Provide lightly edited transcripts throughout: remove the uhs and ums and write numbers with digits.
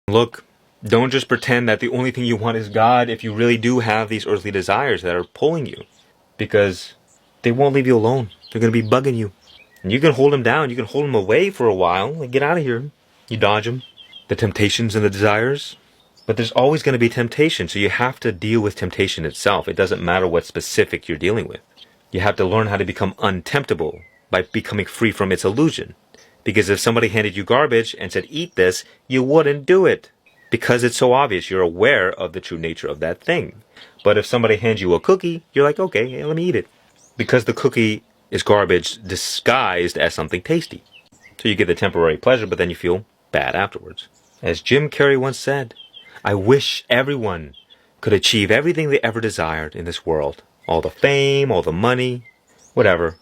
Look, don't just pretend that the only thing you want is God if you really do have these earthly desires that are pulling you. Because they won't leave you alone. They're going to be bugging you. And you can hold them down. You can hold them away for a while. Like, get out of here. You dodge them. The temptations and the desires. But there's always going to be temptation. So you have to deal with temptation itself. It doesn't matter what specific you're dealing with. You have to learn how to become untemptable by becoming free from its illusion. Because if somebody handed you garbage and said, eat this, you wouldn't do it. Because it's so obvious. You're aware of the true nature of that thing. But if somebody hands you a cookie, you're like, okay, let me eat it. Because the cookie is garbage disguised as something tasty. So you get the temporary pleasure, but then you feel bad afterwards. As Jim Carrey once said, I wish everyone could achieve everything they ever desired in this world. All the fame, all the money, whatever.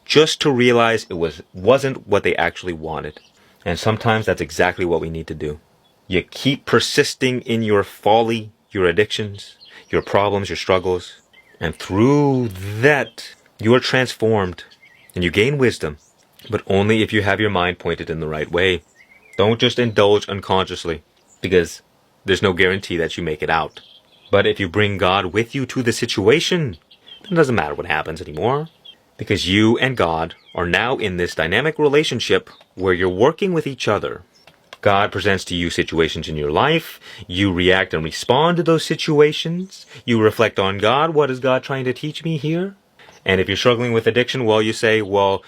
Just to realize it wasn't what they actually wanted. And sometimes that's exactly what we need to do. You keep persisting in your folly, your addictions, your problems, your struggles. And through that, you are transformed and you gain wisdom. But only if you have your mind pointed in the right way. Don't just indulge unconsciously, because there's no guarantee that you make it out. But if you bring God with you to the situation, then it doesn't matter what happens anymore. Because you and God are now in this dynamic relationship where you're working with each other. God presents to you situations in your life. You react and respond to those situations. You reflect on God. What is God trying to teach me here? And if you're struggling with addiction, well, you say, well,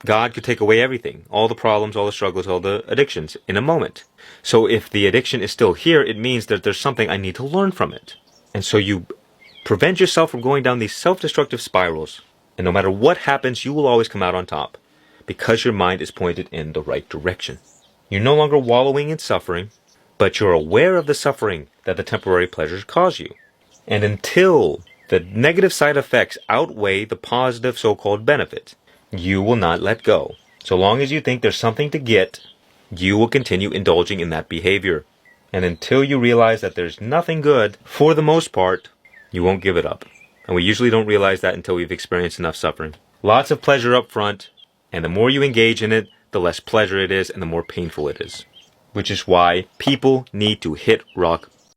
God could take away everything. All the problems, all the struggles, all the addictions in a moment. So if the addiction is still here, it means that there's something I need to learn from it. And so you prevent yourself from going down these self-destructive spirals. And no matter what happens, you will always come out on top. Because your mind is pointed in the right direction. You're no longer wallowing in suffering, but you're aware of the suffering that the temporary pleasures cause you. And until the negative side effects outweigh the positive so-called benefit, you will not let go. So long as you think there's something to get, you will continue indulging in that behavior. And until you realize that there's nothing good, for the most part, you won't give it up. And we usually don't realize that until we've experienced enough suffering. Lots of pleasure up front, and the more you engage in it, the less pleasure it is and the more painful it is. Which is why people need to hit rock